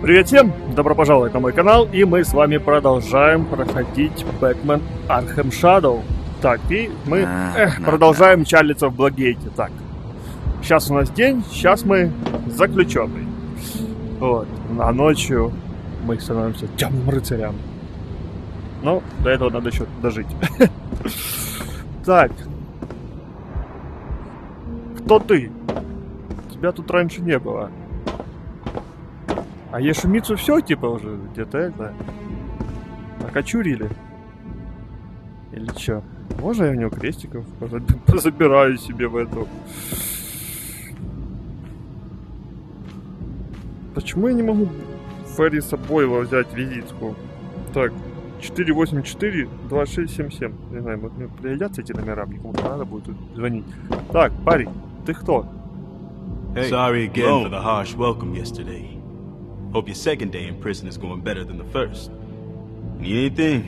Привет всем! Добро пожаловать на мой канал, и мы с вами продолжаем проходить Бэтмен Arkham Shadow. Так, и мы продолжаем чалиться в Благейте. Так, сейчас у нас день, сейчас мы заключенный. Вот, а ночью мы становимся Тёмным Рыцарем. Но до этого надо еще дожить. Так. Кто ты? Тебя тут раньше не было. А Ешемицу все, типа, уже где-то это... окочурили? Или чё? Можно я у него крестиков позабираю себе в эту... Почему я не могу Ферриса Бойла взять визитку? Так, 484-2677. Не знаю, мне пригодятся эти номера, мне кому-то надо будет звонить. Так, парень, ты кто? Hey, sorry again for the harsh welcome yesterday. Hope your second day in prison is going better than the first. Need anything?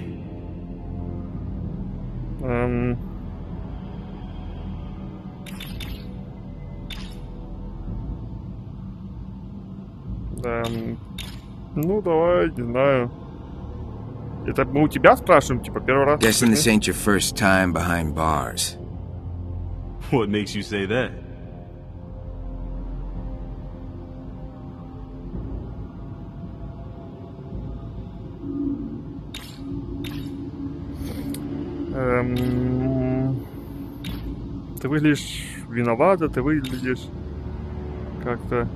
Ну, давай, не знаю. Это мы у тебя спрашиваем, типа, первый раз? Guessing this ain't your first time behind bars. What makes you say that? Ты выглядишь виновата, ты выглядишь как-то...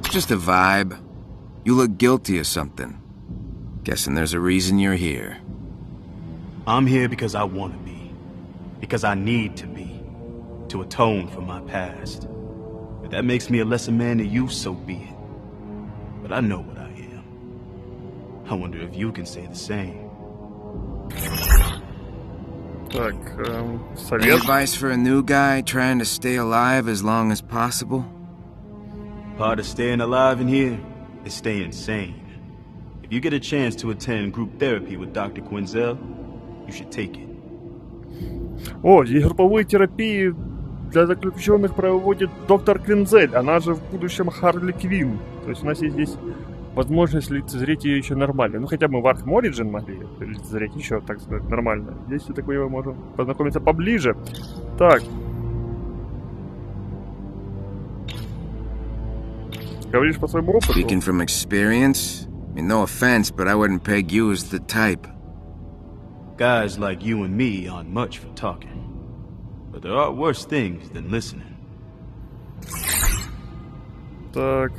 Just a vibe. You look guilty of something. Guessing there's a reason you're here. I'm here because I want to be. Because I need to be. To atone for my past. If that makes me a lesser man to you, so be it. But I know what I am. I wonder if you can say the same. Так, Any совет. advice for a new guy trying to stay alive as long as possible? Part of staying alive in here is staying sane. If you get a chance to attend group therapy with Dr. Quinzel, you should take it. О, и групповые терапии для заключенных проводит доктор Квинзель. Она же в будущем Харли Квинн. То есть у нас есть здесь возможность лицезреть ее еще нормально. Ну, хотя мы в Arkham Origin могли лицезреть еще, так сказать, нормально. Здесь все такое мы можем познакомиться поближе. Так. Говоришь по своему опыту? Speaking from experience, I mean, no offense, but I wouldn't peg you as the type. Guys like you and me aren't much for talking. But there are worse things than listening. Так.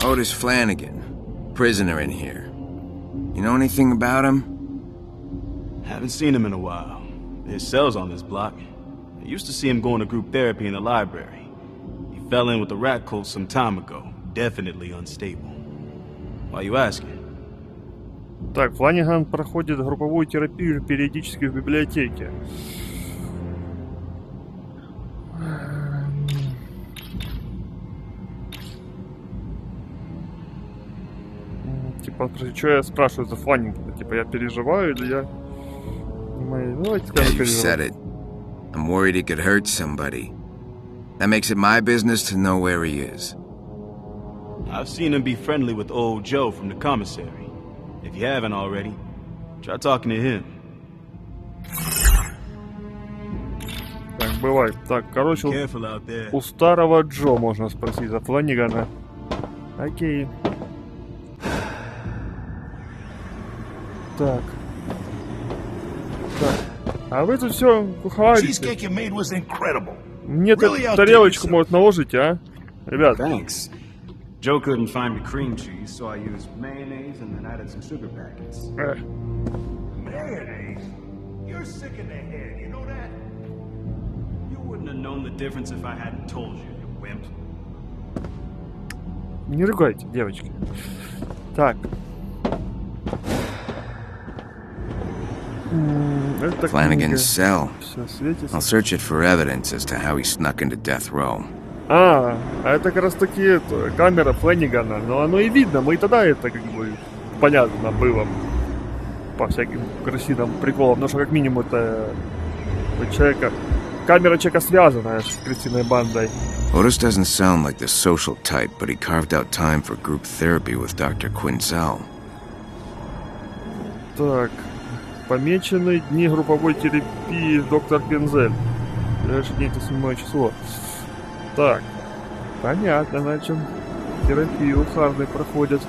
Otis Flanagan, prisoner in here. You know anything about him? Haven't seen him in a while. His cell's on this block. I used to see him going to group therapy in the library. He fell in with the rat cult some time ago. Definitely unstable. Why you asking? Так, Фланиган проходит групповую терапию периодически в библиотеке. Типа, что я спрашиваю за Фланигана? Типа, я переживаю или я... Давайте Yeah, скажем, you said it. I'm worried he could hurt somebody. That makes it my business to know where he is. I've seen him be friendly with old Joe from the commissary. If you haven't already, try talking to him. Так, бывает. Так, короче, Careful out there. у старого Джо можно спросить за Фланигана. Окей. Так. Так. А вы тут все кухарите. Cheesecake you made was incredible. Мне Really тут outdid тарелочку, yourself. может, наложите, а? Ребят. Thanks. Joe couldn't find me cream cheese, so I used mayonnaise and then added some sugar packets. Mayonnaise? You're sick in the head, you know that? You wouldn't have known the difference if I hadn't told you, you wimp. Не ругайте, девочки. Так. Это Flanagan's cell. Все светится. I'll search it for evidence as to how he snuck into death row. А это как раз таки это, камера Фланигана. Но оно и видно, мы и тогда это как бы понятно было. По всяким крысиным приколам. Потому что как минимум это человека камера чека связана с крысиной бандой. Otis doesn't sound like the social type, but he carved out time for group therapy with Dr. Quinzel. Так, помечены дни групповой терапии доктор Квинзель. Ближайший день это 7 число. Так, понятно, на чем терапию Харды проходят.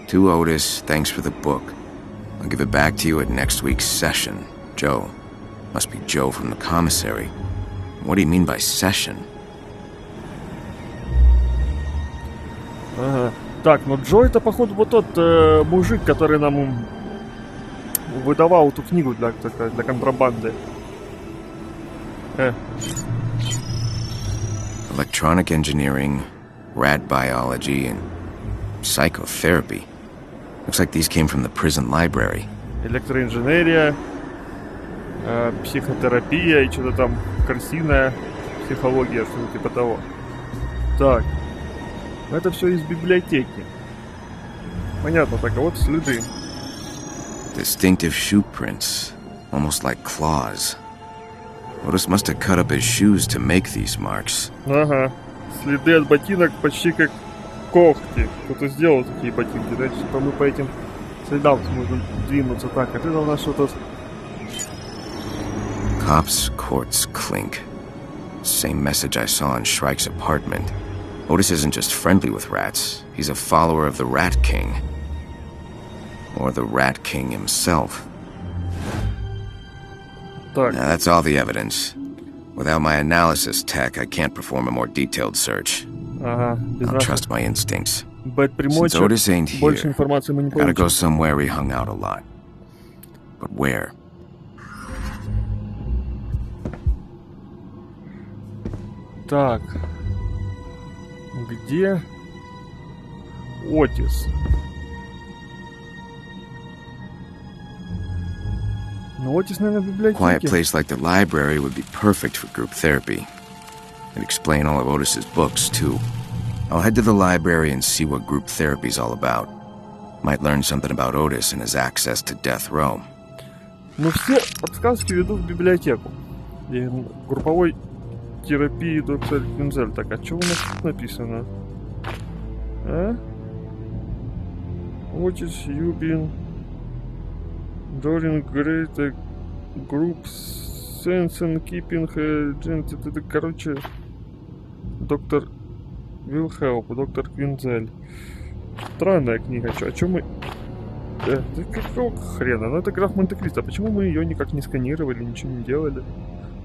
To Otis, thanks for the book. I'll give it back to you at next week's session. Joe. Must be Joe from the commissary. What do you mean by session? Ага. Так, ну Джо это, походу, вот тот мужик, который нам выдавал эту книгу для контрабанды. Electronic engineering, rat biology, and psychotherapy. Looks like these came from the prison library. Электроинженерия, психотерапия и что-то там крысиная психология, что-то типа того. Так, это все из библиотеки. Понятно, так, а вот следы. Distinctive shoe prints, almost like claws. Otis must have cut up his shoes to make these marks. Ага, следы от ботинок почти как когти. Кто-то сделал такие ботинки, да? Типа мы по этим следам сможем двинуться. Так, это у нас что-то... Cops' courts clink. Same message I saw in Shrike's apartment. Otis isn't just friendly with rats. He's a follower of the Rat King. Or the Rat King himself. Так. Now that's all the evidence. Without my analysis tech, I can't perform a more detailed search. Ага, I'll trust my instincts. Бэт-примочек, Since Otis ain't here, больше информации мы не gotta go получим. somewhere he hung out a lot. But where? Так. Где Отис? Ну, Отис, наверное, в Quiet библиотеке. place like the library would be perfect for group therapy. And explain all of Otis's books, too. I'll head to the library and see what group therapy's all about. Might learn something about Otis and his access to death row. Ну, все подсказки ведут в библиотеку. И групповой терапии доктор Квинзель. Так, а что у нас тут написано? А? Otis, you been during great group sense and keeping это, короче, доктор will help, доктор Квинзель. Странная книга. О чем мы... Да какого хрена? Ну это граф Монте-Кристо. Почему мы ее никак не сканировали, ничего не делали?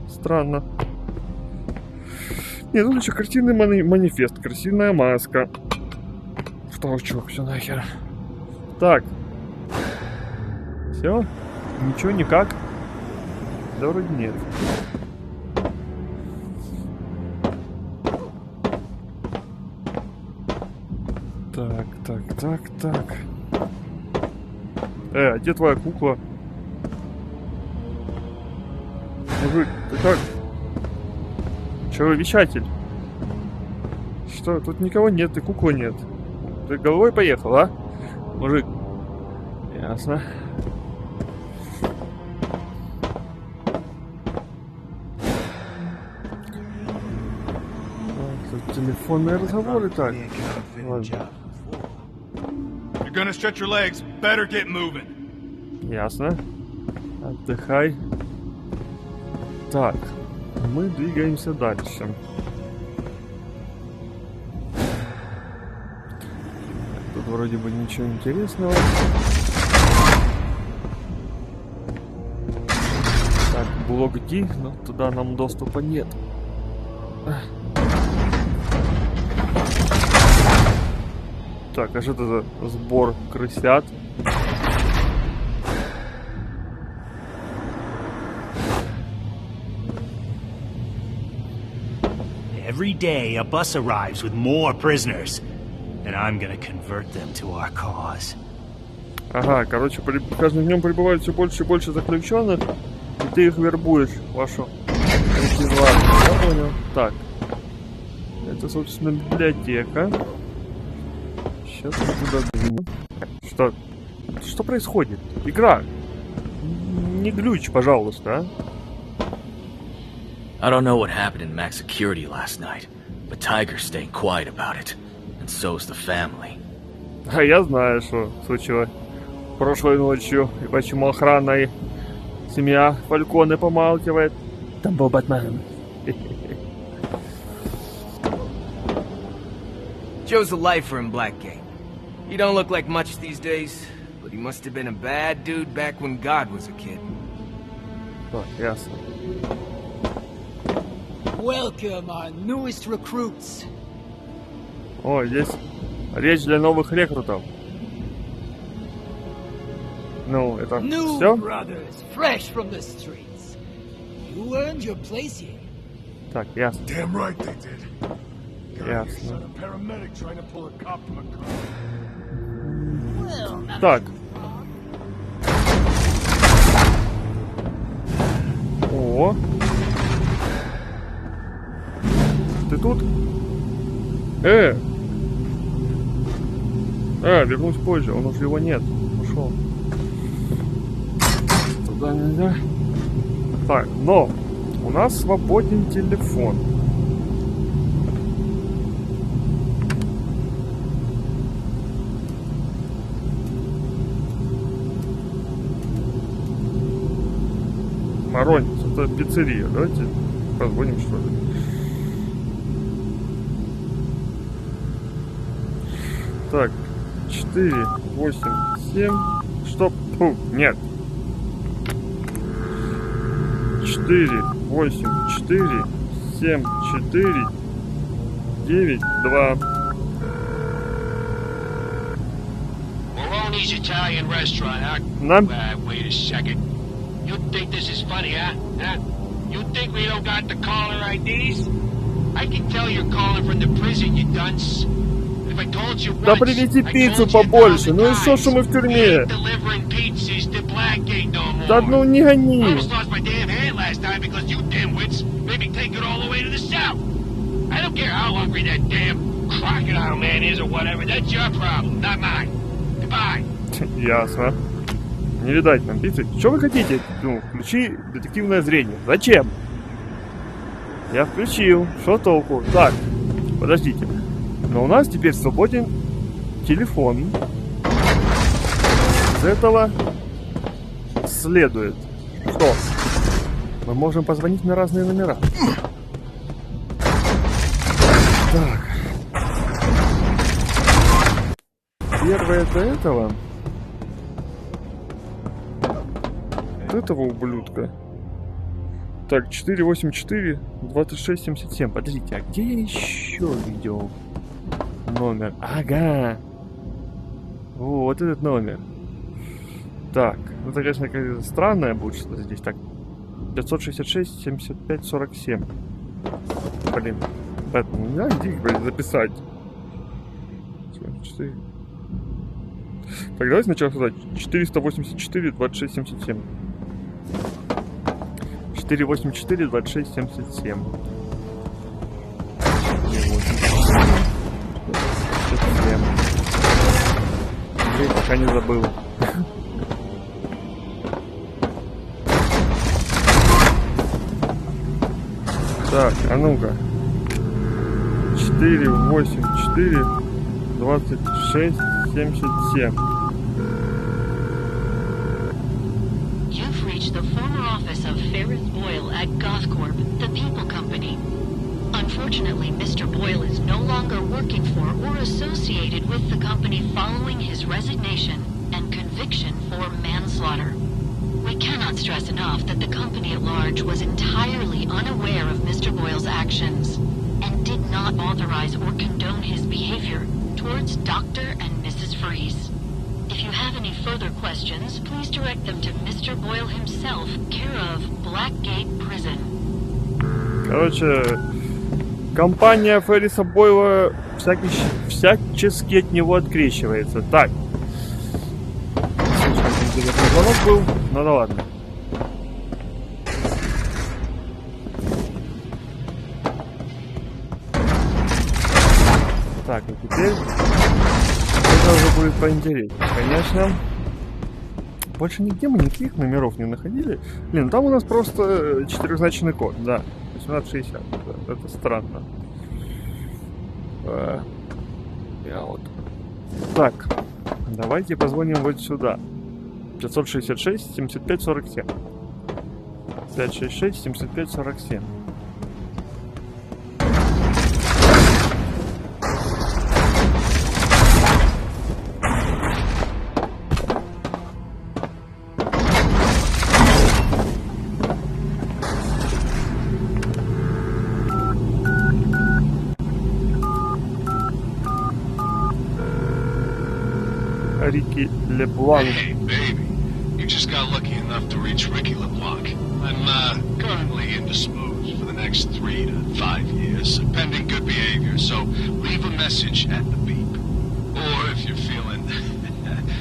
Странно. Нет, тут еще картинный манифест, красивая маска. Толчок, все нахер. Так. Все? Ничего, никак? Да вроде нет. Так. А где твоя кукла? Мужик, ты как? Чего, вещатель? Что, тут никого нет, и куклы нет. Ты головой поехал, а? Мужик. Ясно. Тут телефонные разговоры, так. Ладно. You're gonna stretch your legs. Better get moving. Ясно. Отдыхай. Так. Мы двигаемся дальше. Тут вроде бы ничего интересного. Так, блок D, но туда нам доступа нет. Так, а что это за сбор крысят? Every day, a bus arrives with more prisoners, and I'm gonna convert them to our cause. Ага, короче, каждым днем прибывает все больше и больше заключенных, и ты их вербуешь, вашу мотивацию. Я понял. Так. Это, собственно, библиотека. Сейчас мы туда двинем. Что происходит? Игра. не глюч, пожалуйста, I don't know what happened in Max Security last night, but Tiger's staying quiet about it, and so's the family. А я знаю, что случилось прошлой ночью, и почему охрана и семья Фальконе помалкивает. Там был Бэтмен. Joe's a lifer in Blackgate. He don't look like much these days, but he must have been a bad dude back when God was a kid. Так, ясно. Welcome, our newest recruits. О, здесь речь для новых рекрутов. Ну, это New все? brothers, fresh from the streets. You earned your place here. Так, ясно. Damn right they did. Ясно. A paramedic trying to pull a cop from a car. Well, not Так. О. Ты тут? Вернусь позже. Он уже его нет. Ушел. Туда нельзя. Так, но у нас свободен телефон. Маронец, это пиццерия. Давайте позвоним, что ли. Так, 4, 8, 7. Стоп. Фу, нет. 4, 8, 4, 7, 4, 9, 2. Maloney's Italian restaurant, huh? Нам Wait a second. You think this is funny, huh? You think we don't got the caller IDs? I can tell you're calling from the prison, you dunce. If I told you Да once, привези I пиццу told you побольше. 1,000 Ну и что мы в times. тюрьме? Ain't delivering pizzas to Blackgate no more. Да ну не I гони. almost lost my damn hand last time because you dimwits made me take it all the way to the south. I don't care how hungry that damn crocodile man is or whatever. That's your problem, not mine. Goodbye. Ясно. Не видать нам пиццы. Что вы хотите? Ну, включи детективное зрение. Зачем? Я включил. Что толку? Так, подождите. Но у нас теперь свободен телефон. Из этого следует, что мы можем позвонить на разные номера. Так. Первое это этого. Вот этого ублюдка. Так, 484 2677. Подождите, а где я еще видел номер? Ага. Вот этот номер. Так, ну это, конечно, какая-то странная будет что здесь. Так, 566 75 47. Блин, Бэтмен, нельзя где записать. 4. Так, давай сначала сказать 484 26 77. 484 26 77. Блин, пока не забыл. Так, а ну-ка. 4, 8, 4, 26, 77. You've reached the former office of Ferris Boyle at Gothcorp, the People Company. Unfortunately, Mr. Boyle is no longer working for or associated with the company following his resignation and conviction for manslaughter. We cannot stress enough that the company at large was entirely unaware of Mr. Boyle's actions and did not authorize or condone his behavior towards Dr. and Mrs. Freeze. If you have any further questions, please direct them to Mr. Boyle himself, care of Blackgate Prison. Короче, компания Ферриса Бойла всячески от него открещивается. Так. Интересный звонок был, ну да ладно. Так, и теперь это уже будет поинтереснее, конечно. Больше нигде мы никаких номеров не находили. Блин, там у нас просто четырехзначный код, да. 1860. Да, это странно. Я вот... Так, давайте позвоним вот сюда. 566 75 47. 566 75 47. Рики Лебланк. Hey, baby. You just got lucky enough to reach Ricky LeBlanc. I'm currently indisposed for the next 3 to 5 years, pending good behavior, so leave a message at the beep. Or if you're feeling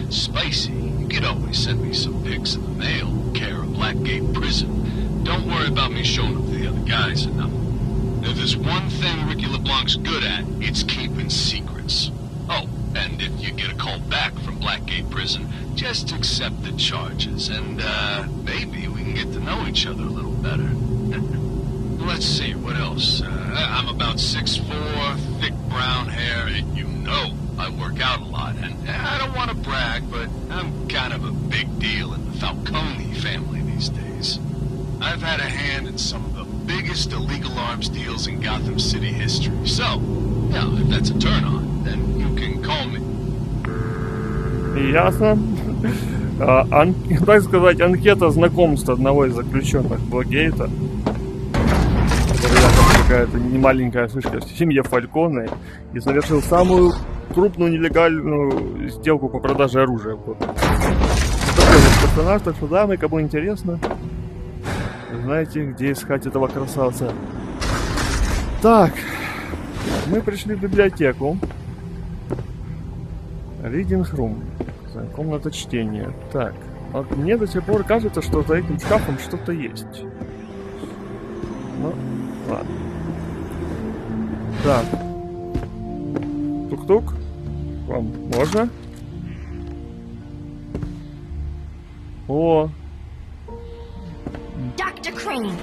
spicy, you can always send me some pics in the mail, care of Blackgate Prison. Don't worry about me showing up to the other guys or nothing. If there's one thing Ricky LeBlanc's good at, it's keeping secrets. Oh, and if you get a call back from Blackgate Prison, just accept the charges, and maybe we can get to know each other a little better. Let's see, what else? I'm about 6'4", thick brown hair, and you know I work out a lot, and I don't want to brag, but I'm kind of a big deal in the Falcone family these days. I've had a hand in some of the biggest illegal arms deals in Gotham City history, so, yeah, if that's a turn-on, then you can call me. Ясно. Так сказать, анкета знакомства одного из заключенных Благгейта. Какая-то немаленькая шишка в семье Фальконе и совершил самую крупную нелегальную сделку по продаже оружия. Вот. Такой вот персонаж, так что дамы, кому интересно, знаете, где искать этого красавца. Так, мы пришли в библиотеку. Reading Room. Комната чтения. Так, вот мне до сих пор кажется, что за этим шкафом что-то есть. Ну, ладно. Так. Тук-тук. Вам можно? О. Dr. Crane,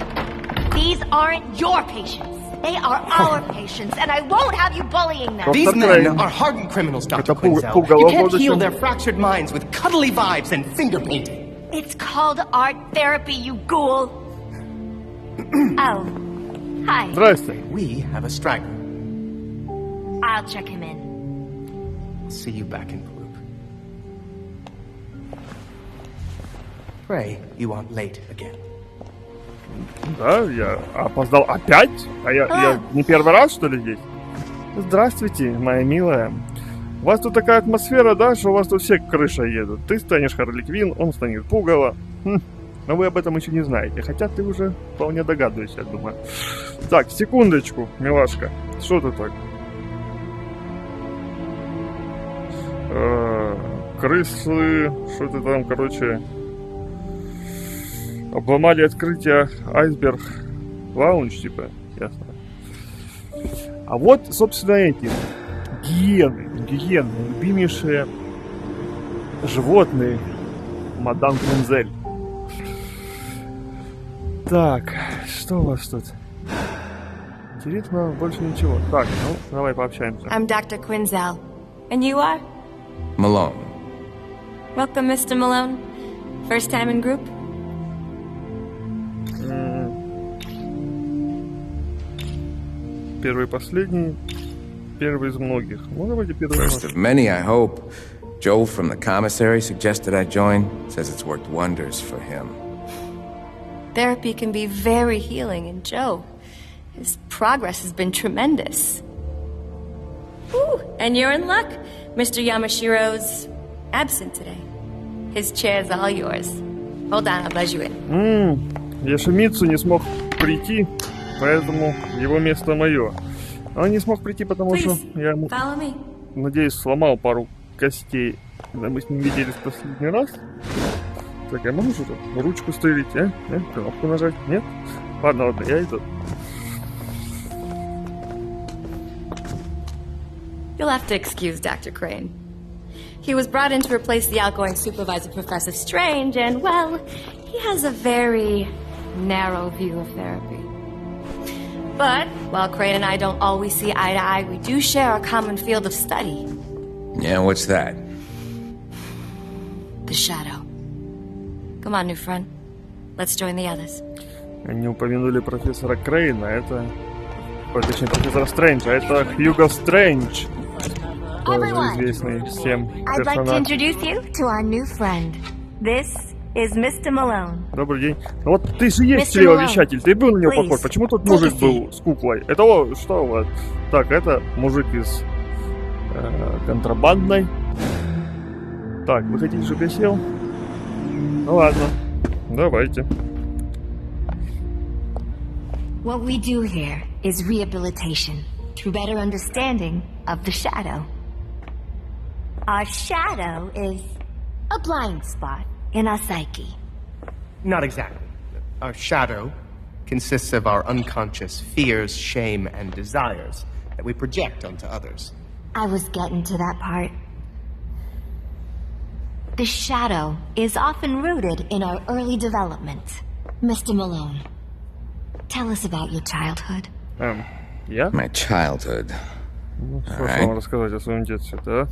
these aren't your patients. They are our patients, and I won't have you bullying them. These men are hardened criminals, Dr. Quinzel. You can't heal their fractured minds with cuddly vibes and finger painting. It's called art therapy, you ghoul. Oh, hi. Здрасте. We have a straggler. I'll check him in. See you back in the loop. Pray you aren't late again. Да, я опоздал опять? А я не первый раз, что ли, здесь? Здравствуйте, моя милая. У вас тут такая атмосфера, да, что у вас тут все крышей едут. Ты станешь Харли Квинн, он станет Пугало. Но вы об этом еще не знаете. Хотя ты уже вполне догадываешься, я думаю. Так, секундочку, милашка. Что ты так? Крысы, что-то там, короче... Обломали открытие айсберг лаунж, типа, ясно. А вот, собственно, эти гиены, любимейшие животные мадам Квинзель. Так, что у вас тут? Интересно, больше ничего. Так, ну, давай пообщаемся. I'm Dr. Quinzel. And you are? Malone. Welcome, Mr. Malone. First time in group? Первый и последний. Первый из многих. Ну, давайте первый. First of many, I hope. Joe from the commissary suggested I join. Says it's worked wonders for him. Therapy can be very healing, and Joe, his progress has been tremendous. Ooh, and you're in luck. Mr. Yamashiro's absent today. His chair's all yours. Hold on, I'll buzz you in. Яшимицу не смог прийти, поэтому его место мое. Он не смог прийти, потому что я ему, надеюсь, сломал пару костей, когда мы с ним виделись в последний раз. Так, я могу что-то ручку стырить, а? Кнопку нажать? Нет? Ладно, я иду. You'll have to excuse Dr. Crane. He was brought in to replace the outgoing supervisor, Professor Strange, and, well, he has a very narrow view of therapy. But, while Crane and I don't always see eye to eye, we do share a common field of study. Yeah, what's that? The shadow. Come on, new friend. Let's join the others. Они упомянули профессора Крейна, это... Точнее, профессора Стрэнджа, это Хьюго Стрэндж. Тоже известный всем I'd like to персонаж. introduce you to our new friend. This is Mr. Malone. Добрый день. Ну вот ты же есть телевещатель, ты был на него похож. Почему тут мужик был с куклой? Это что у вас? Так, это мужик из контрабандной. Так, вы хотите, чтобы я сел? Ну ладно, давайте. What we do here is rehabilitation through better understanding of the shadow. Our shadow is a blind spot in our psyche. Not exactly. Our shadow consists of our unconscious fears, shame, and desires that we project onto others. I was getting to that part. The shadow is often rooted in our early development. Mr. Malone, tell us about your childhood. Yeah? My childhood. Что вам рассказать о своем детстве, да?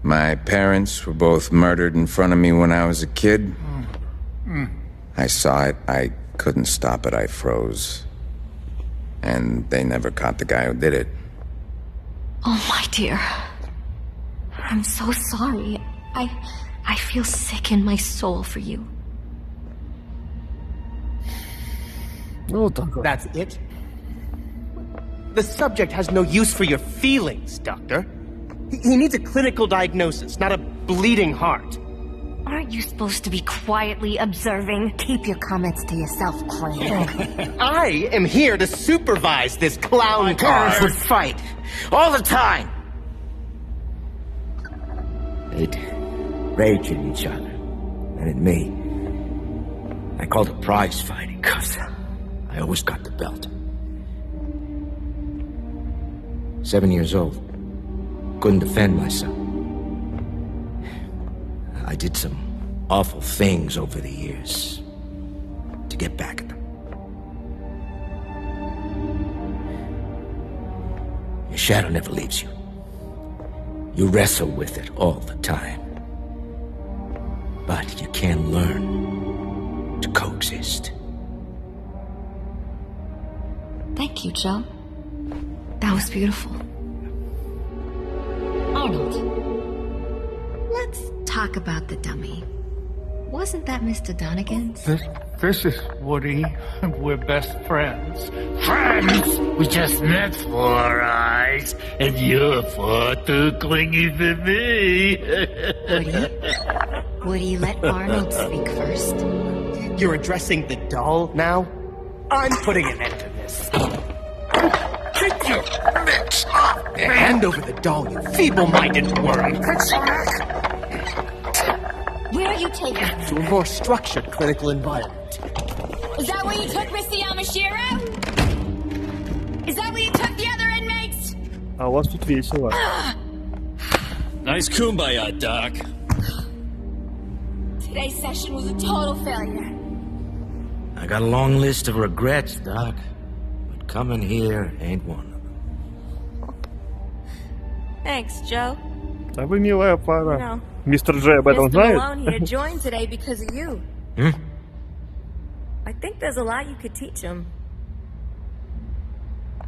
My parents were both murdered in front of me when I was a kid. I saw it. I couldn't stop it. I froze. And they never caught the guy who did it. Oh, my dear. I'm so sorry. I feel sick in my soul for you. That's it? The subject has no use for your feelings, Doctor. He needs a clinical diagnosis, not a bleeding heart. Aren't you supposed to be quietly observing? Keep your comments to yourself, Crane. I am here to supervise this clown My parents would fight all the time. They'd rage at each other and at me. I called it prize fighting because I always got the belt. 7 years old. Couldn't defend myself. I did some awful things over the years to get back at them. Your shadow never leaves you. You wrestle with it all the time. But you can learn to coexist. Thank you, Joe. That was beautiful. Arnold, let's talk about the dummy. Wasn't that Mr. Donegan's? This is Woody. We're best friends. Friends! We just met 4 eyes, and you're far too clingy for me. Woody, let Arnold speak first. You're addressing the doll now? I'm putting an end to this. Take your mitts off! Hand over the doll, you feeble-minded worm! Where are you taking him? To a more structured clinical environment. Is that where you took Mr. Yamashiro? Is that where you took the other inmates? А у вас тут весело. Nice kumbaya, Doc. Today's session was a total failure. I got a long list of regrets, Doc. But coming here ain't one of them. Thanks, Joe. А вы милая пара. No. Мистер Джей об этом Mr. знает? Malone here joined today because of you. I think there's a lot you could teach him.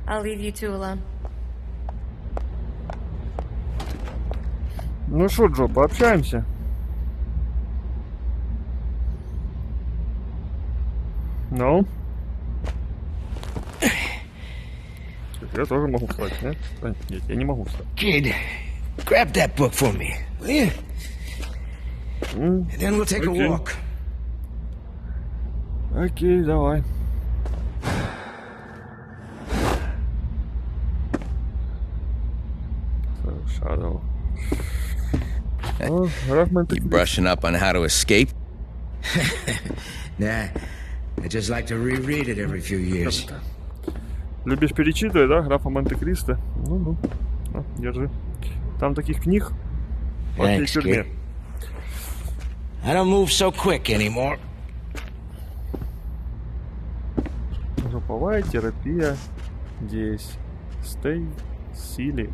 I'll leave you two alone. Ну что, Джо, пообщаемся? Ну? Я тоже могу встать, нет? Нет, я не могу встать. Kid, grab that book for me, will you? And then we'll take a walk. Окей, давай. Shadow. Oh, You brushing up on how to escape? Nah, I just like to reread it every few years. Любишь перечитывать, да? Графа Монте-Кристо? Ну-ну. На, держи. Там таких книг в этой Thanks, тюрьме. kid. I don't move so quick anymore. Групповая терапия здесь. Стей, силе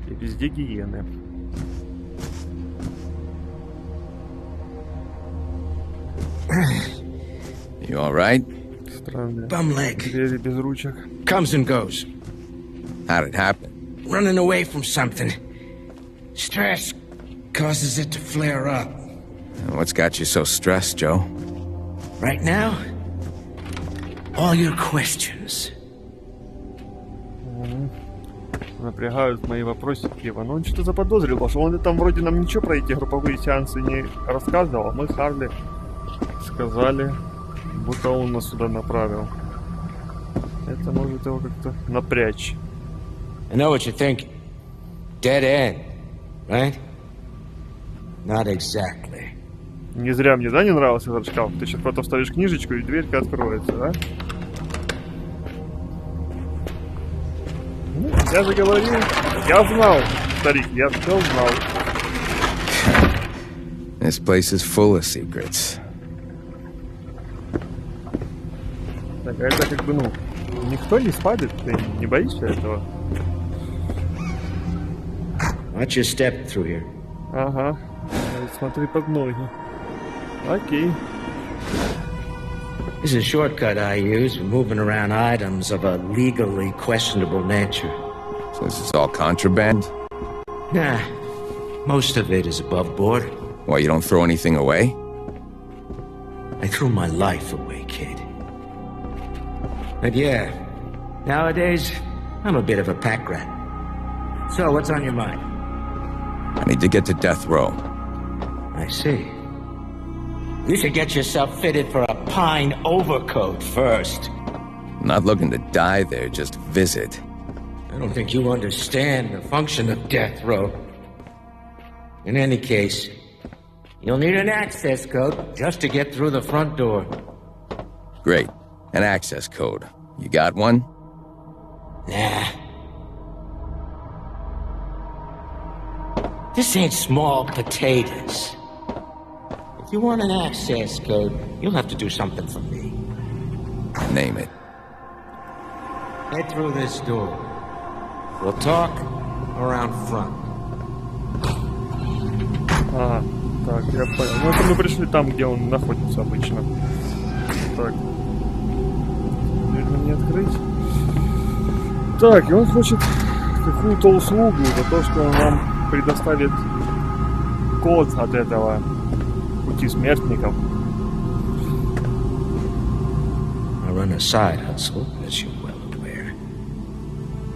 и везде гиены. You alright? Странные Bum leg. двери без ручек. Comes and goes. How'd it happen? Running away from something. Stress causes it to flare up. What's got you so stressed, Joe? Right now, all your questions. Напрягают мои вопросики его. Но он что-то заподозрил, потому что он там вроде нам ничего про эти групповые сеансы не рассказывал, а мы Харли сказали, будто он нас сюда направил. Это может его как-то напрячь. I know what you're thinking. Dead end, right? Not exactly. Не зря мне, да, не нравился этот шкаф? Ты сейчас просто вставишь книжечку, и дверька откроется, да? Ну, я же говорил, я знал, старик, я все знал. This place is full of secrets. Так, а это как бы, ну, никто не спадет, ты не боишься этого? Watch your step through here. Ага, смотри под ноги. Окей. This is a shortcut I use for moving around items of a legally questionable nature. So this is all contraband? Nah, most of it is above board. Why, you don't throw anything away? I threw my life away, kid. But yeah, nowadays, I'm a bit of a pack rat. So, what's on your mind? I need to get to death row. I see. You should get yourself fitted for a pine overcoat first. I'm not looking to die there, just visit. I don't think you understand the function of death row. In any case, you'll need an access code just to get through the front door. Great. An access code. You got one? Nah. This ain't small potatoes. If you want an access code, you'll have to do something for me. Name it. Head through this door. We'll talk around front. Ага, так, я понял. Ну это мы пришли там, где он находится обычно. Так. Дверь нам не открыть. Так, и он хочет какую-то услугу за то, что он нам предоставит код от этого пути смертников. I run a side hustle, as you're well aware.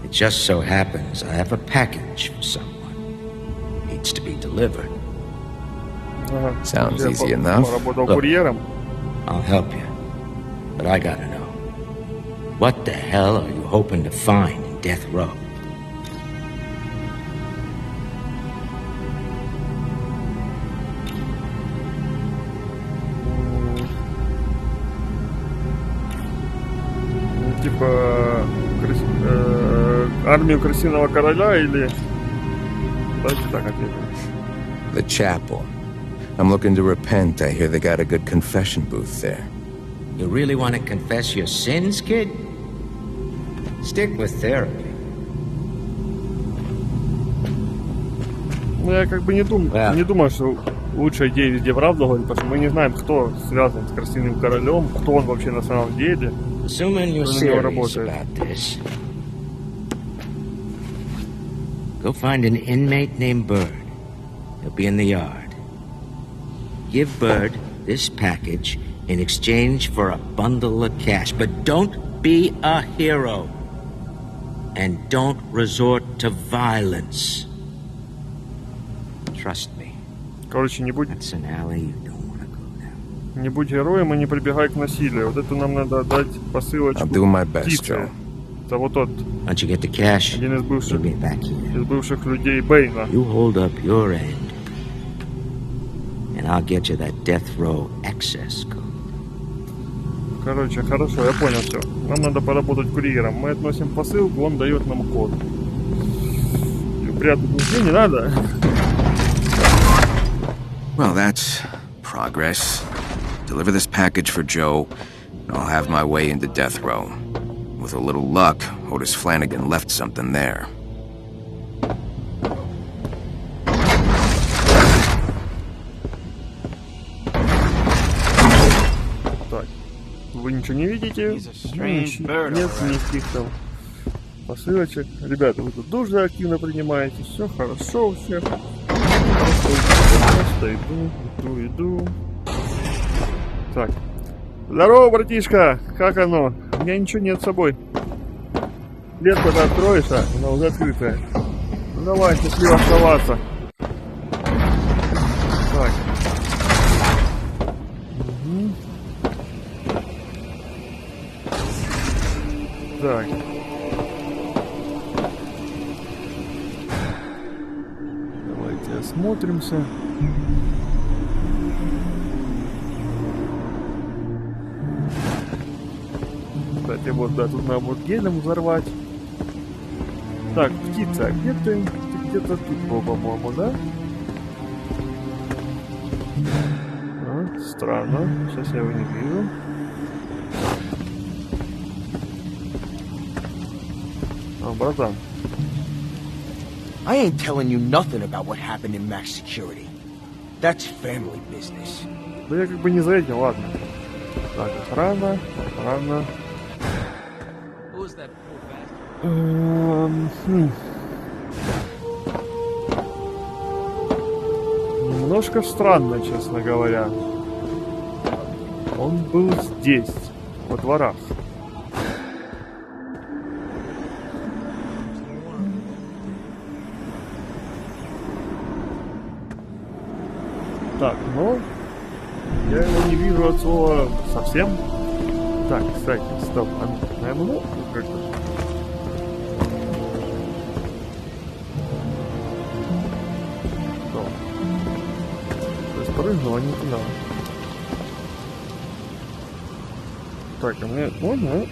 It just so happens I have a package for someone. Needs to be delivered. Ага. Sounds Я easy enough. поработал курьером. I'll help you. But I gotta know. What the hell are you hoping to find in Death Row? Типа армию крысиного короля или... Давайте так ответим. The chapel. I'm looking to repent. I hear they got a good confession booth there. You really want to confess your sins, kid? Stick with therapy. Ну, я как бы не думаю, что лучшая идея везде правду говорить, потому что мы не знаем, кто связан с крысиным королем, кто он вообще на самом деле. Assuming you're serious about this, go find an inmate named Bird. He'll be in the yard. Give Bird this package in exchange for a bundle of cash. But don't be a hero. And don't resort to violence. Trust me. Короче, не будь... That's an alley you don't want to go down. Не будь героем и не прибегай к насилию. Вот это нам надо дать посылочку. I'll do my best, птице. Это вот тот. Once you get the cash, один из meet me back here. бывших людей Бэйна. You hold up your end, and I'll get you that death row access code. Короче, хорошо, я понял все. Нам надо поработать курьером. Мы относим посылку, он дает нам код. И прятать нигде не надо. Well, that's progress. Deliver this package for Joe, and I'll have my way into death row. With a little luck, Otis Flanagan left something there. Так, вы ничего не видите? Нет никаких там посылочек. Ребята, вы тут дуже активно принимаете. Все хорошо у всех. Просто иду. Так. Здорово, братишка! Как оно? У меня ничего нет с собой. Дверку-то откроешь, а? Она уже открытая. Ну давай, счастливо оставаться. Так. Угу. Так. Давайте осмотримся. Кстати, вот, да, тут надо вот гелем взорвать. Так, птица, где ты? Ты где-то тут был, по-моему, да? А, странно. Сейчас я его не вижу. А, братан. I ain't telling you nothing about what happened in Max Security. That's family business. Да я как бы не за этим, ладно. Так, охрана. Немножко странно, честно говоря. Он был здесь, во дворах. Так, ну, я его не вижу от слова совсем. Так, кстати, стоп, а ну, как-то... Стоп. То есть прыгнул, а не туда. Так, а мне можно?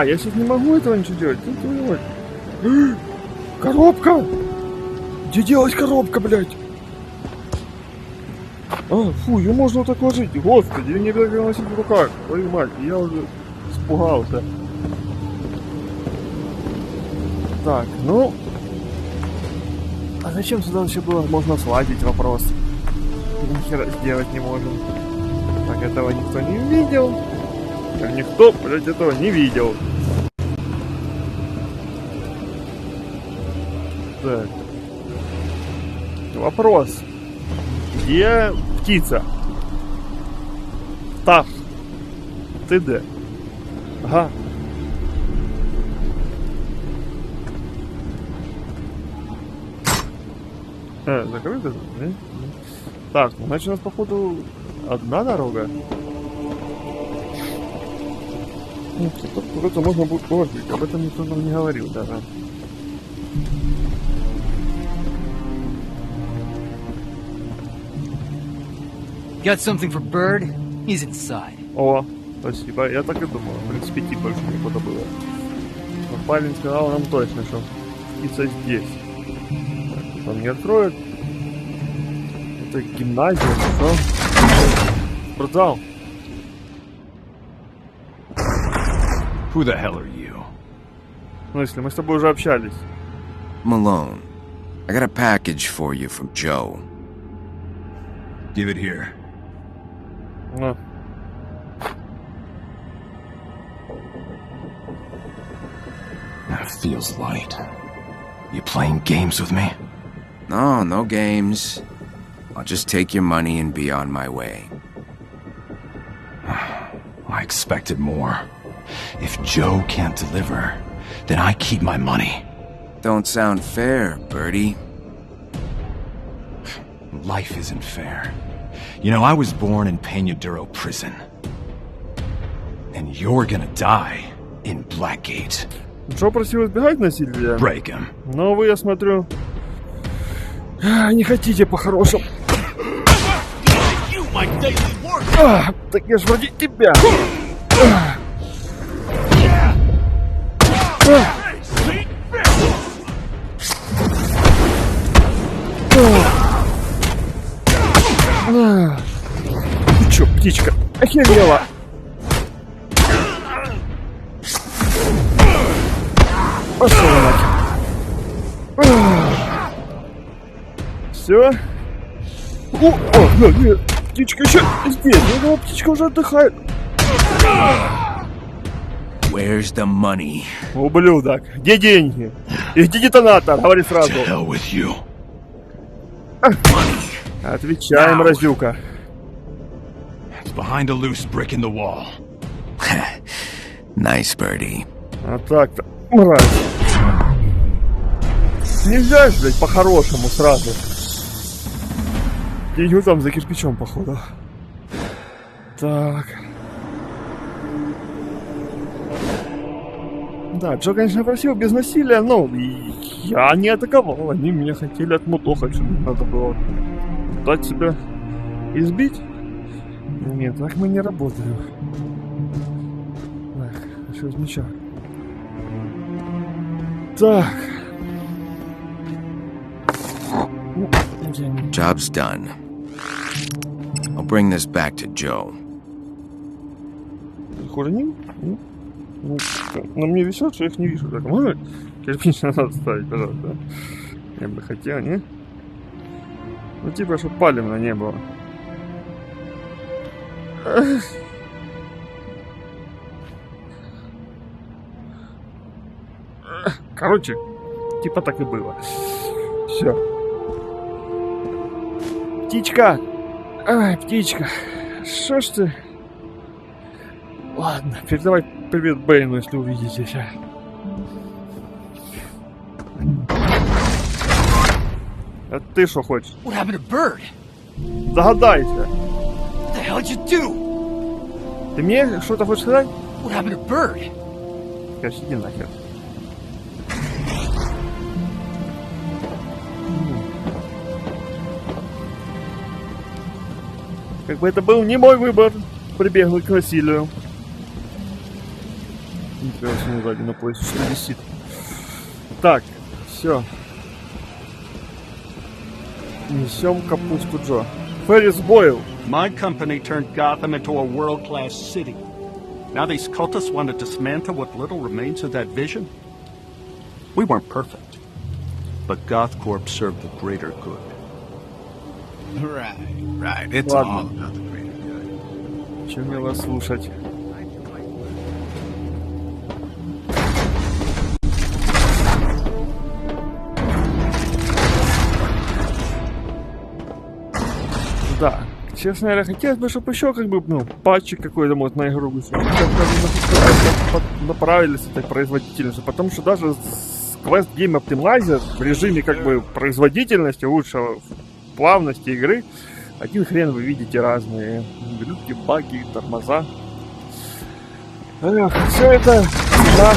Я сейчас не могу этого ничего делать. Коробка! Где делать коробка, блядь? Фу, ее можно вот так ложить. Господи, ее не обязательно носить в руках. Твою мать, я уже испугался. Так, ну... А зачем сюда вообще было? Можно сладить вопрос. Ни хера сделать не можем. Так, этого никто не видел. Никто, блядь, этого не видел. Так. Вопрос. Где птица? Птах. Ты где? Ага. Закрыто? Так, значит у нас походу одна дорога. Куда-то можно будет положить, об этом никто нам не говорил даже. Got something for Bird? He's inside. О, спасибо, я так и думал. В принципе, идти больше некуда было. Но парень сказал нам точно, что птица здесь. Так, он не откроет. Это гимназия, что? Спортзал. Who the hell are you? Ну, если мы с тобой уже общались. Malone, I got a package for you from Joe. Give it here. No. That feels light. You playing games with me? No, no games. I'll just take your money and be on my way. I expected more. If Joe can't deliver, then I keep my money. Don't sound fair, Birdie. Life isn't fair. You know, I was born in Peña Duro prison. And you're gonna die in Blackgate. Джо просил избегать насилия. Break him. Но вы, я смотрю, не хотите по-хорошему. Так я ж вроде тебя. Ты чё, птичка, охерела? Пошел нахер. Все. Нет, птичка еще здесь. Я думал, птичка уже отдыхает. Where's the money? Ублюдок, где деньги? И где детонатор? Говори сразу. Отвечай, мразюка. It's behind a loose brick in the wall. Nice, birdie. А так-то, мразь. Нельзя ж, блядь, по-хорошему сразу. Деньги там за кирпичом, походу. Так. Да, Джо, конечно, просил без насилия, но я не атаковал. Они меня хотели отмутохать, что надо было дать себя избить. Нет, так мы не работаем. Так, что ничего. Так. Job's done. I'll bring this back to Joe. Хурним? Но мне висят, что я их не вижу. Так, можно кирпич надо ставить, пожалуйста? Я бы хотел, не? Ну, типа, чтобы палевно не было. Короче, типа так и было. Все. Птичка! Ай, птичка. Что ж ты? Ладно, передавай привет Бэйну, если увидитесь. А ты что хочешь? What happened to Bird? Догадайся. What the hell did you do? Ты мне что-то хочешь сказать? What happened to Bird? Скажи, иди нахер. Как бы это был не мой выбор, прибегнуть к насилию. Нифига себе, сзади на поясе что висит. Так, все. Несем капусту Джо. Феррис Бойл. My company turned Gotham into a world-class city. Now these cultists want to dismantle what little remains of that vision? We weren't perfect, but GothCorp served the greater good. Right. It's all about the greater good. Чем мило слушать. Да, честно говоря, хотелось бы, чтобы еще как бы, патчик какой-то, может, на игру направили с этой производительностью, потому что даже с Quest Game Optimizer в режиме как бы производительности, лучшего плавности игры, один хрен вы видите разные глюки, баги, тормоза. Все это на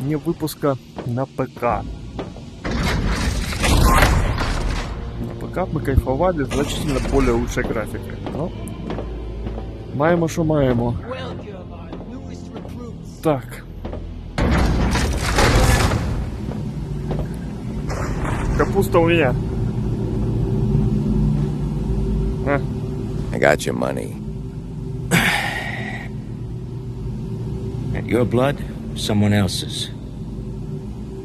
не выпуска на ПК. Как мы кайфовали, значительно более лучшей графикой. Но маємо, що маємо. Так. Капуста у меня. I got your money. Your blood, someone else's.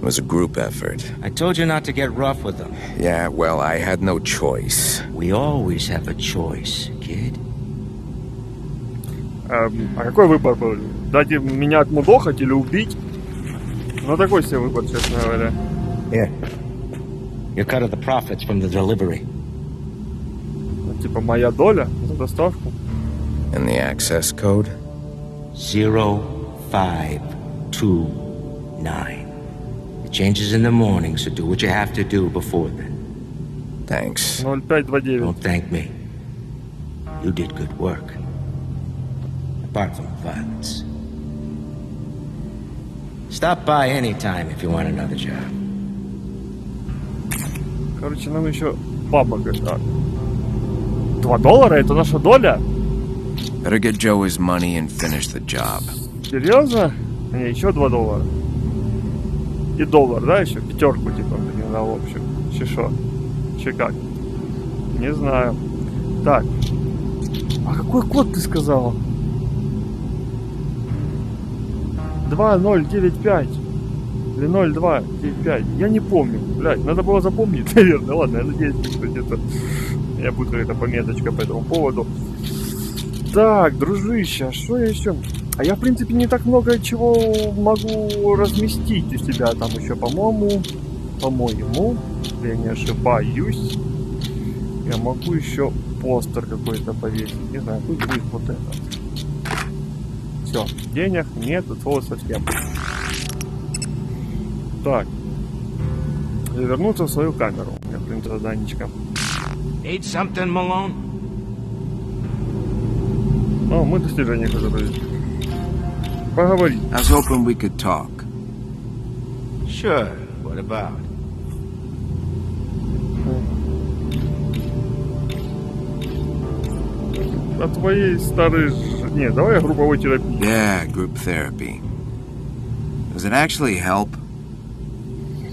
It was a group effort. I told you not to get rough with them. Yeah, well, I had no choice. We always have a choice, kid. А какой выбор был? Дать меня отмудохать или убить? Ну, такой себе выбор, честно говоря. Here. Your cut of the profits from the delivery. Ну, типа, моя доля за доставку. And the access code? 0529. Changes in the morning, so do what you have to do before then. Thanks. 0529. Don't thank me. You did good work. Apart from violence. Stop by anytime if you want another job. Короче, нам еще бабок это. $2? Это наша доля? Better get Joe his money and finish the job. Серьезно? Не, еще $2. И $1, да, еще? Пятерку, типа, блин, на общем. Че шо? Че как? Не знаю. Так. А какой код ты сказал? 2095. Или 0295. Я не помню. Блядь, надо было запомнить, наверное. Ладно, я надеюсь, что где-то я буду какая-то пометочка по этому поводу. Так, дружище, а что я еще? А я, в принципе, не так много чего могу разместить у себя там еще, по-моему, я не ошибаюсь, я могу еще постер какой-то повесить. Не знаю, пусть будет вот это. Все, денег нет, от слова совсем. Так. Вернуться в свою камеру. У меня, в принципе, заданечко. Need something, Malone? О, мы достижения разобрались. Поговорить. I was hoping we could talk. Sure. What about? О твоей старой... Не, давай о групповой терапии. Yeah, group therapy. Does it actually help?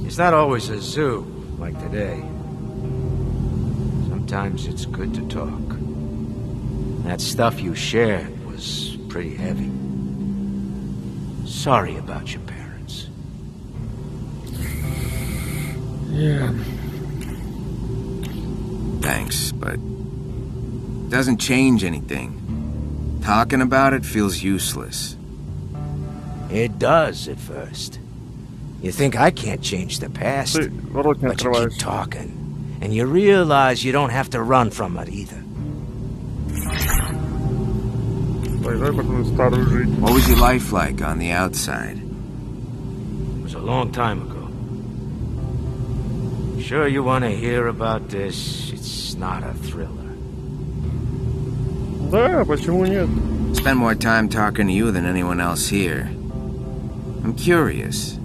It's not always a zoo, like today. Sometimes it's good to talk. That stuff you shared was pretty heavy. Sorry about your parents. Yeah. Thanks, but it doesn't change anything. Talking about it feels useless. It does at first. You think I can't change the past, but you keep talking, and you realize you don't have to run from it either. What was your life like on the outside? It was a long time ago. Sure you want to hear about this? It's not a thriller. Да, почему нет? Spend more time talking to you than anyone else here. I'm curious.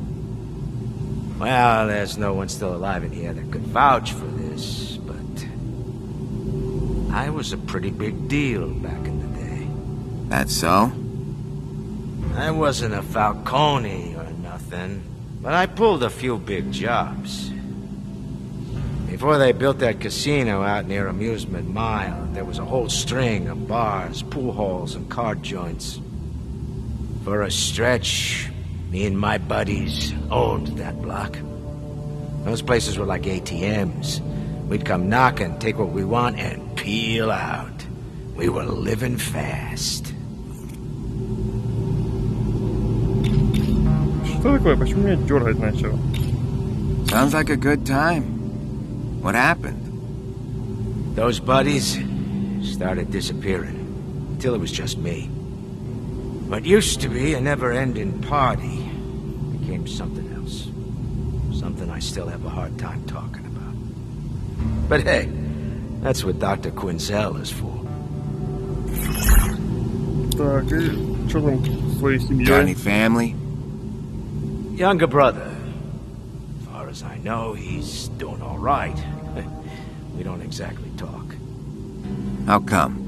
Well, there's no one still alive in here that could vouch for this, but I was a pretty big deal back in the day. That's so? I wasn't a Falcone or nothing, but I pulled a few big jobs. Before they built that casino out near Amusement Mile, there was a whole string of bars, pool halls, and card joints. For a stretch, me and my buddies owned that block. Those places were like ATMs. We'd come knocking, take what we want, and peel out. We were living fast. Что такое? Почему меня дергать начало? Sounds like a good time. What happened? Those buddies started disappearing, until it was just me. What used to be a never-ending party became something else. Something I still have a hard time talking about. But hey, that's what Dr. Quinzel is for. Так, и что там с твоей семьей? Got any family? Younger brother. As far as I know, he's doing all right. We don't exactly talk. How come?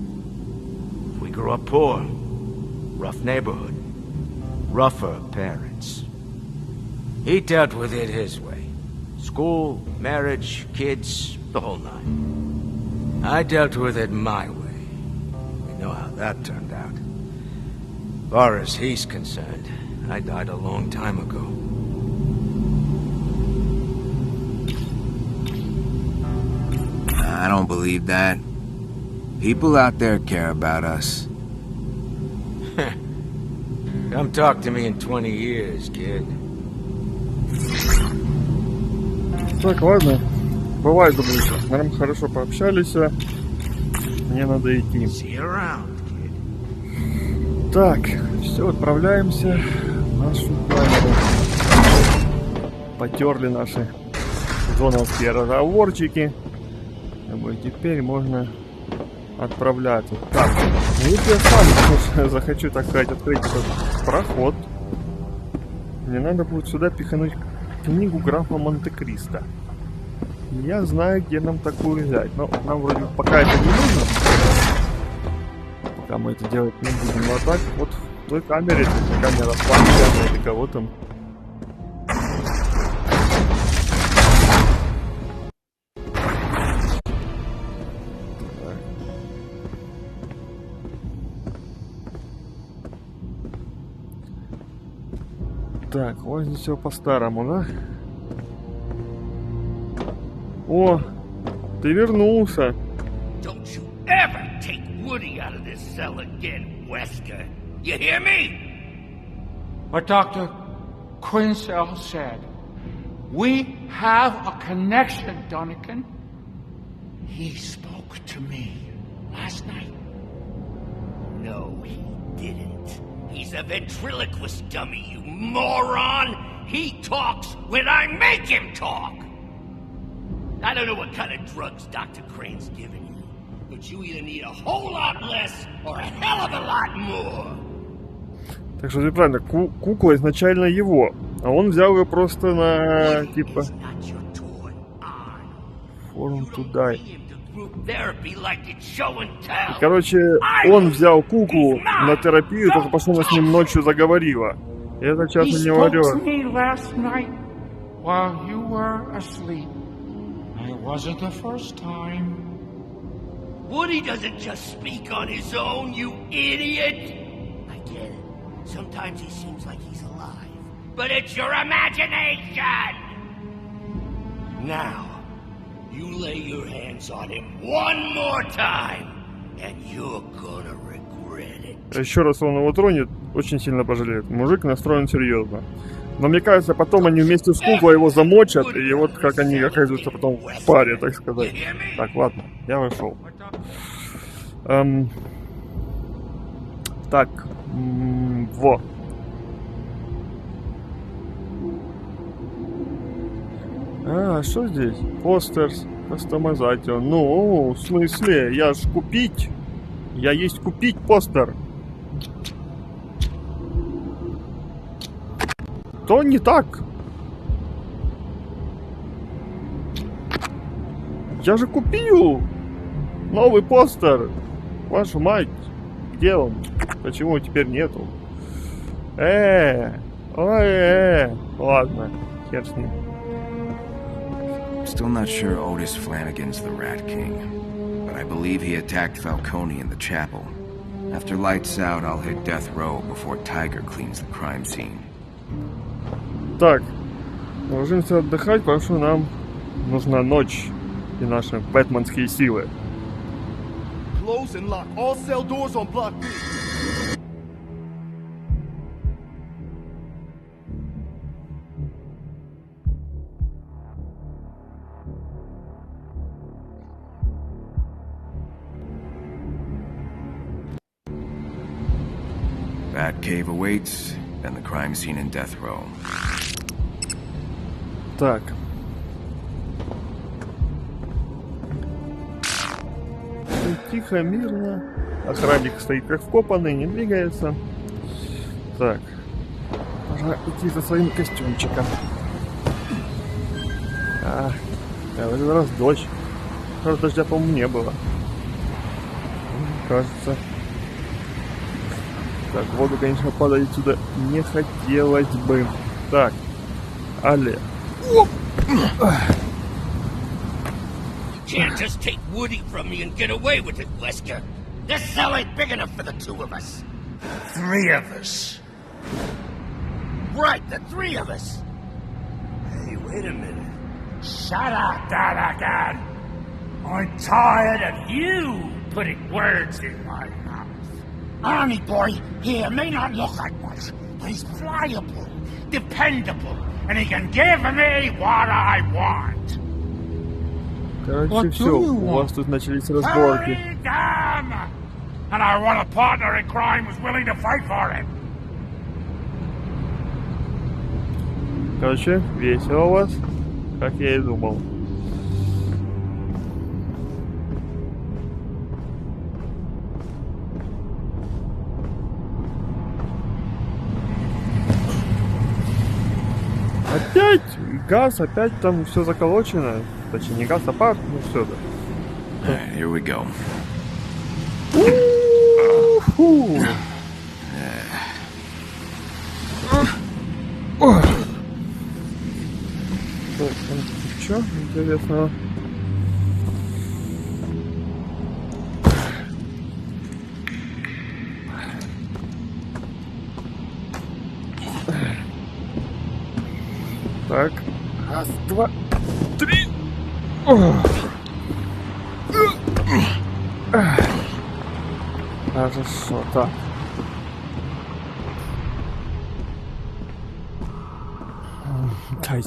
We grew up poor. Rough neighborhood. Rougher parents. He dealt with it his way. School, marriage, kids, the whole nine. I dealt with it my way. We know how that turned out. As far as he's concerned, I died a long time ago. I don't believe that. People out there care about us. Come talk to me in 20 years, kid. Так, ладно. Бывай, дружище. Наверное, хорошо пообщались. Мне надо идти. See you around, kid. Так, все, отправляемся в нашу камеру. Потерли наши зоновские разговорчики. Теперь можно отправляться. Так, ну если я сам захочу, так сказать, открыть этот проход, мне надо будет сюда пихануть книгу графа Монте-Кристо. Я знаю, где нам такую взять. Но нам вроде пока это не нужно. Пока мы это делать не будем. А так, вот в той камере, камера станьте или кого там. Так, вот здесь все по-старому, да? О, ты вернулся. Don't you ever take Woody out of this cell again, Wesker. You hear me? But Dr. Quinsell said, we have a connection, Dunnigan. He spoke to me last night. No, he didn't. He's a ventriloquist dummy, you moron! He talks when I make him talk! I don't know what kind of drugs Dr. Crane's giving you, but you either need a whole lot less or a hell of a lot more! Так что правильно, кукла изначально его, а он взял ее просто на, типа... Forum to die. И, короче, он взял куклу на терапию, только потом с ним ночью заговорила. И это сейчас у него орёт. Woody doesn't just speak on his own, you idiot! I get it. Sometimes he seems like he's alive. But it's your imagination! Now, you lay your hands on him one more time, and you're gonna regret it. Еще раз он его тронет, очень сильно пожалеет. Мужик настроен серьезно. Но мне кажется, потом они вместе с куклой его замочат, и вот как они оказываются потом в паре, так сказать. Так, ладно, я вышел. Так, во. А, что здесь? Постерс, кастомизация. Ну, в смысле, я ж купить. Я есть купить постер. То не так. Я же купил новый постер. Вашу мать. Где он? Почему теперь нету? Ладно, хер с ним. Still not sure Otis Flanagan's the Rat King, but I believe he attacked Falcone in the chapel. After lights out, I'll hit death row before Tiger cleans the crime scene. Так, ложимся отдыхать, потому что нам нужна ночь и наши бэтменские силы. Close and lock all cell doors on block B. Batcave awaits, then the crime scene in death row. Так. Тихо, мирно. Охранник стоит как вкопанный, не двигается. Так. Пора идти за своим костюмчиком. В этот раз дождь. Раз дождя, по-моему, не было. Кажется. Так, воду, конечно, падать сюда не хотелось бы. Так. Але. Can't just take Woody from me and get away with it, Wesker. This cell ain't big enough for the two of us. 3 of us. Right, the 3 of us. Hey, wait a minute. Shut up, Donegan. I'm tired of you putting words in my mouth. Army boy here may not look like much, but he's pliable, dependable, and he can give me what I want. Короче, все, у вас тут начались разборки. And I want a partner in crime who's willing to fight for it. Короче, весело у вас, как я и думал. Опять газ, опять там все заколочено. точнее не газ, а пар, ну все, да. Here we go. Что интересного? Так, раз, два, три. Хорошо, так.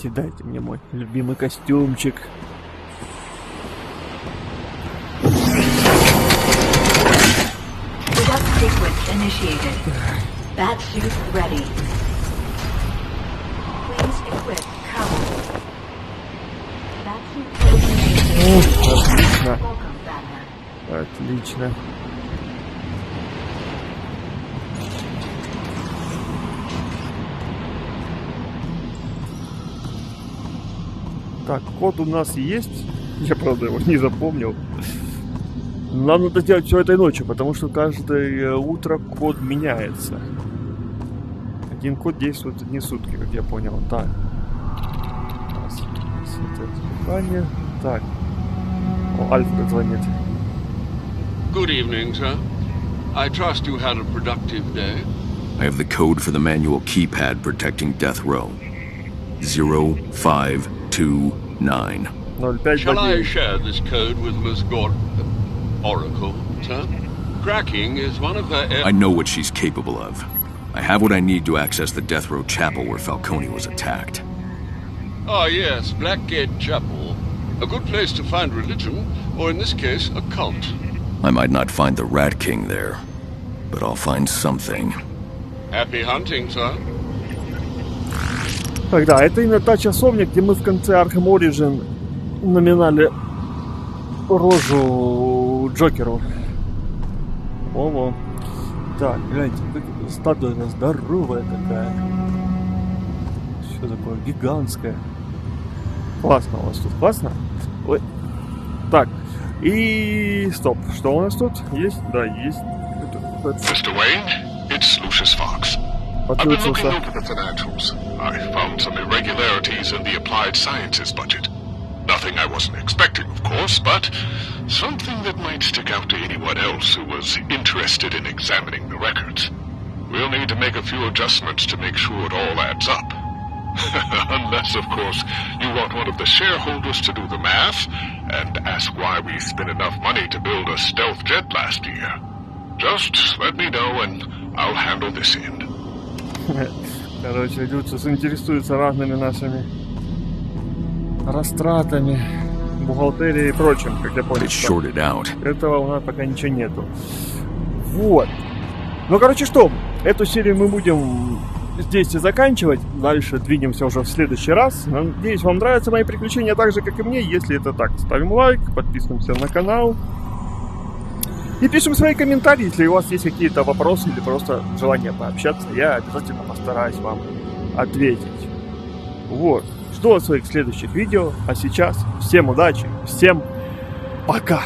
Дайте мне мой любимый костюмчик. Sequence initiated. Bat suit ready. Please equip cover. Bat suit Отлично. Отлично. Так, код у нас есть. Я, правда, его не запомнил. Нам надо сделать все этой ночью, потому что каждое утро код меняется. Один код действует одни сутки, как я понял. Так. Так. О, Альфред звонит. Good evening, sir. I trust you had a productive day. I have the code for the manual keypad protecting death row. 0529. Shall I share this code with Miss Oracle, sir? Cracking is one of her... I know what she's capable of. I have what I need to access the Death Row Chapel where Falcone was attacked. Ah, yes, Blackgate Chapel. A good place to find religion, or in this case, a cult. I might not find the Rat King there, but I'll find something. Happy hunting, sir. Так, да, это именно та часовня, где мы в конце Arkham Origin номинали рожу Джокеру. Ого. Так, гляньте, статуя здоровая такая. Все такое гигантское. Классно у вас тут, классно? Ой. Так, и стоп, что у нас тут? Есть? Да, есть. Mr. Wayne, it's Lucius Fox. I've been looking over the financials. I found some irregularities in the applied sciences budget. Nothing I wasn't expecting, of course, but something that might stick out to anyone else who was interested in examining the records. We'll need to make a few adjustments to make sure it all adds up. Unless, of course, you want one of the shareholders to do the math and ask why we spent enough money to build a stealth jet last year. Just let me know and I'll handle this end. Короче, Люциус интересуется разными нашими растратами, бухгалтерией и прочим, как я понял. Этого у нас пока ничего нету. Вот. Ну, короче, что? Эту серию мы будем здесь и заканчивать. Дальше двинемся уже в следующий раз. Надеюсь, вам нравятся мои приключения так же, как и мне. Если это так, ставим лайк, подписываемся на канал. И пишем свои комментарии, если у вас есть какие-то вопросы или просто желание пообщаться. Я обязательно постараюсь вам ответить. Вот. Жду от своих следующих видео. А сейчас всем удачи, всем пока!